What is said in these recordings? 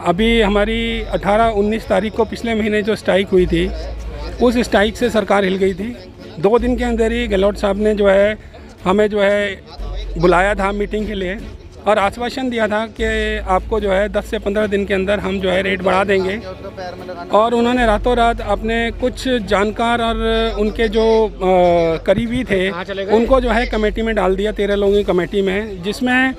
अभी हमारी 18-19 तारीख को पिछले महीने जो स्ट्राइक हुई थी, उस स्ट्राइक से सरकार हिल गई थी। 2 दिन के अंदर ही गहलोत साहब ने जो है हमें जो है बुलाया था मीटिंग के लिए और आश्वासन दिया था कि आपको जो है 10 से 15 दिन के अंदर हम जो है रेट बढ़ा देंगे। और उन्होंने रातों रात अपने कुछ जानकार और उनके जो करीबी थे उनको जो है कमेटी में डाल दिया, 13 लोगों की कमेटी में, जिसमें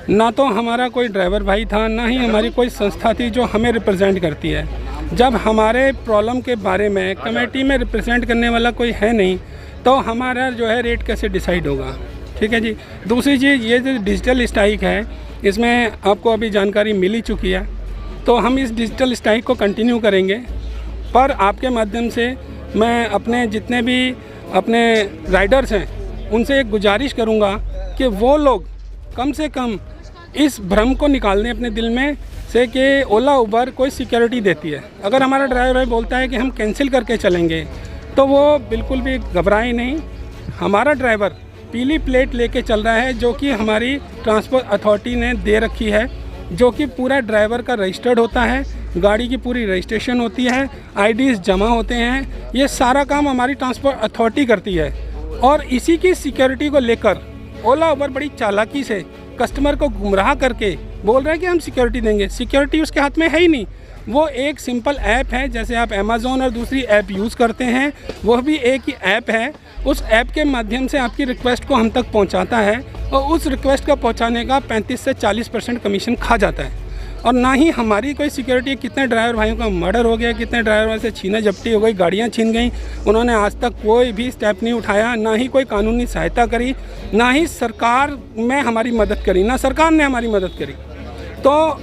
ना तो हमारा कोई ड्राइवर भाई था, ना ही हमारी कोई संस्था थी जो हमें रिप्रेजेंट करती है। जब हमारे प्रॉब्लम के बारे में कमेटी में रिप्रेजेंट करने वाला कोई है नहीं, तो हमारा जो है रेट कैसे डिसाइड होगा। ठीक है जी। दूसरी चीज़, ये जो डिजिटल स्ट्राइक है, इसमें आपको अभी जानकारी मिल ही चुकी है, तो हम इस डिजिटल स्ट्राइक को कंटिन्यू करेंगे। पर आपके माध्यम से मैं अपने जितने भी अपने राइडर्स हैं उनसे एक गुजारिश करूंगा कि वो लोग कम से कम इस भ्रम को निकाल दें अपने दिल में से कि ओला उबर कोई सिक्योरिटी देती है। अगर हमारा ड्राइवर बोलता है कि हम कैंसिल करके चलेंगे, तो वो बिल्कुल भी घबराए नहीं। हमारा ड्राइवर पीली प्लेट लेके चल रहा है, जो कि हमारी ट्रांसपोर्ट अथॉरिटी ने दे रखी है, जो कि पूरा ड्राइवर का रजिस्टर्ड होता है, गाड़ी की पूरी रजिस्ट्रेशन होती है, आईडीज़ जमा होते हैं। ये सारा काम हमारी ट्रांसपोर्ट अथॉरिटी करती है। और इसी की सिक्योरिटी को लेकर ओला उबर बड़ी चालाकी से कस्टमर को गुमराह करके बोल रहा है कि हम सिक्योरिटी देंगे। सिक्योरिटी उसके हाथ में है ही नहीं। वो एक सिंपल ऐप है, जैसे आप अमेज़ॉन और दूसरी ऐप यूज़ करते हैं, वह भी एक ही ऐप है। उस ऐप के माध्यम से आपकी रिक्वेस्ट को हम तक पहुंचाता है और उस रिक्वेस्ट का पहुंचाने का 35 से 40% कमीशन खा जाता है। और ना ही हमारी कोई सिक्योरिटी। कितने ड्राइवर भाइयों का मर्डर हो गया, कितने ड्राइवर से छीना झपटी हो गई, गाड़ियाँ छीन गई, उन्होंने आज तक कोई भी स्टेप नहीं उठाया, ना ही कोई कानूनी सहायता करी, ना ही सरकार में हमारी मदद करी, ना सरकार ने हमारी मदद करी। तो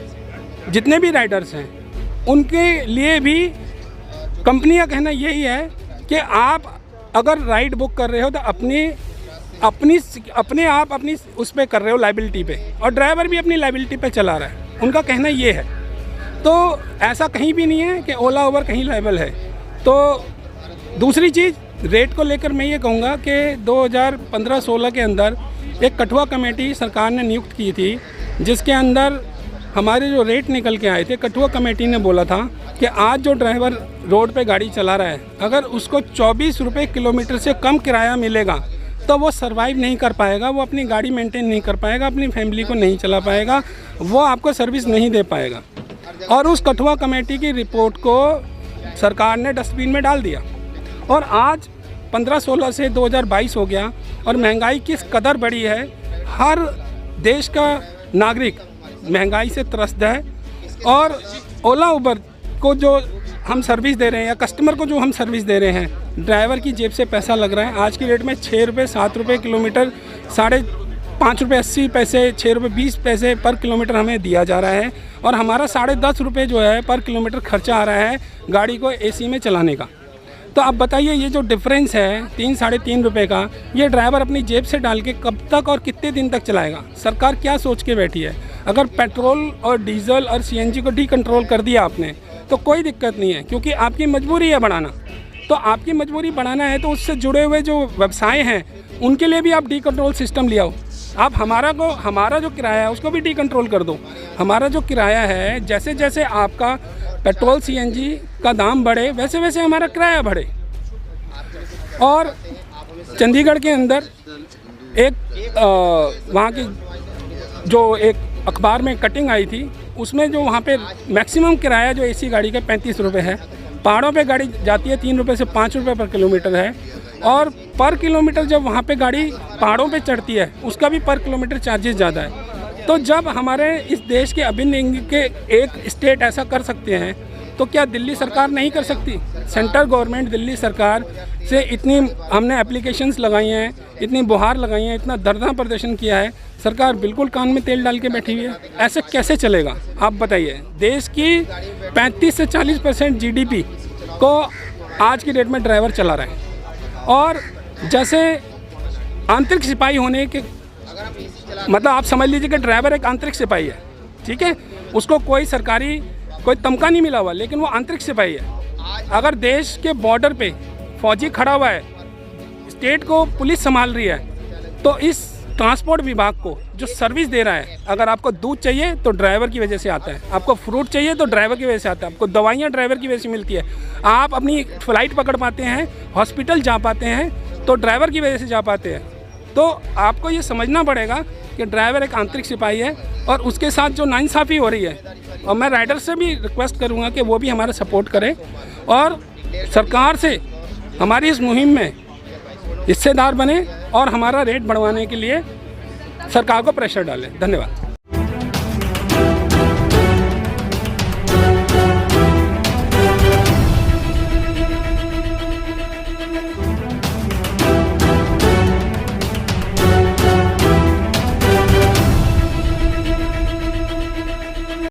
जितने भी राइडर्स हैं उनके लिए भी कंपनी का कहना यही है कि आप अगर राइड बुक कर रहे हो तो अपने आप अपनी उस पे कर रहे हो, लाइबिलिटी पे, और ड्राइवर भी अपनी लाइबिलिटी पे चला रहा है। उनका कहना ये है। तो ऐसा कहीं भी नहीं है कि ओला उबर कहीं लाइबल है। तो दूसरी चीज़, रेट को लेकर मैं ये कहूँगा कि 2015-16 के अंदर एक कठुआ कमेटी सरकार ने नियुक्त की थी, जिसके अंदर हमारे जो रेट निकल के आए थे, कठुआ कमेटी ने बोला था कि आज जो ड्राइवर रोड पे गाड़ी चला रहा है, अगर उसको 24 रुपये किलोमीटर से कम किराया मिलेगा तो वो सरवाइव नहीं कर पाएगा, वो अपनी गाड़ी मेंटेन नहीं कर पाएगा, अपनी फैमिली को नहीं चला पाएगा, वो आपको सर्विस नहीं दे पाएगा। और उस कठुआ कमेटी की रिपोर्ट को सरकार ने डस्टबिन में डाल दिया। और आज 15-16 से 2022 हो गया और महंगाई किस कदर बढ़ी है। हर देश का नागरिक महंगाई से त्रस्त है। और ओला उबर को जो हम सर्विस दे रहे हैं या कस्टमर को जो हम सर्विस दे रहे हैं, ड्राइवर की जेब से पैसा लग रहा है। आज की रेट में 6 रुपये 7 रुपये किलोमीटर, 5.5 रुपये 80 पैसे, 6 रुपये 20 पैसे पर किलोमीटर हमें दिया जा रहा है। और हमारा 10.5 रुपये जो है पर किलोमीटर खर्चा आ रहा है गाड़ी को एसी में चलाने का। तो अब बताइए, ये जो डिफरेंस है 3-3.5 रुपये का, ये ड्राइवर अपनी जेब से डाल के कब तक और कितने दिन तक चलाएगा? सरकार क्या सोच के बैठी है? अगर पेट्रोल और डीजल और सीएनजी को डी कंट्रोल कर दिया आपने तो कोई दिक्कत नहीं है, क्योंकि आपकी मजबूरी है बढ़ाना। तो आपकी मजबूरी बढ़ाना है तो उससे जुड़े हुए जो व्यवसाय हैं उनके लिए भी आप डी कंट्रोल सिस्टम ले आओ। आप हमारा जो किराया है उसको भी डी कंट्रोल कर दो। हमारा जो किराया है, जैसे जैसे आपका पेट्रोल सीएनजी का दाम बढ़े वैसे वैसे हमारा किराया बढ़े। और चंडीगढ़ के अंदर एक वहाँ की जो एक अखबार में कटिंग आई थी, उसमें जो वहाँ पे मैक्सिमम किराया जो एसी गाड़ी का 35 रुपये है, पहाड़ों पे गाड़ी जाती है 3 रुपये से 5 रुपये पर किलोमीटर है। और पर किलोमीटर जब वहाँ पे गाड़ी पहाड़ों पे चढ़ती है उसका भी पर किलोमीटर चार्जेस ज़्यादा है। तो जब हमारे इस देश के अभिन्न अंग के एक स्टेट ऐसा कर सकते हैं, तो क्या दिल्ली सरकार नहीं कर सकती? सेंट्रल गवर्नमेंट दिल्ली सरकार से इतनी हमने एप्लीकेशंस लगाई हैं, इतनी बुहार लगाई हैं, इतना धरना प्रदर्शन किया है, सरकार बिल्कुल कान में तेल डाल के बैठी हुई है। ऐसे कैसे चलेगा आप बताइए? देश की 35 से 40% जीडीपी को आज की डेट में ड्राइवर चला रहा है। और जैसे आंतरिक सिपाही होने के मतलब आप समझ लीजिए कि ड्राइवर एक आंतरिक सिपाही है, ठीक है, उसको कोई सरकारी कोई तमगा नहीं मिला हुआ, लेकिन वो आंतरिक सिपाही है। अगर देश के बॉर्डर पे फौजी खड़ा हुआ है, स्टेट को पुलिस संभाल रही है, तो इस ट्रांसपोर्ट विभाग को जो सर्विस दे रहा है, अगर आपको दूध चाहिए तो ड्राइवर की वजह से आता है, आपको फ्रूट चाहिए तो ड्राइवर की वजह से आता है, आपको दवाइयाँ ड्राइवर की वजह से मिलती है, आप अपनी फ़्लाइट पकड़ पाते हैं, हॉस्पिटल जा पाते हैं तो ड्राइवर की वजह से जा पाते हैं। तो आपको ये समझना पड़ेगा कि ड्राइवर एक आंतरिक सिपाही है और उसके साथ जो नाइंसाफ़ी हो रही है, और मैं राइडर से भी रिक्वेस्ट करूँगा कि वो भी हमारा सपोर्ट करें और सरकार से हमारी इस मुहिम में हिस्सेदार बने और हमारा रेट बढ़वाने के लिए सरकार को प्रेशर डालें। धन्यवाद।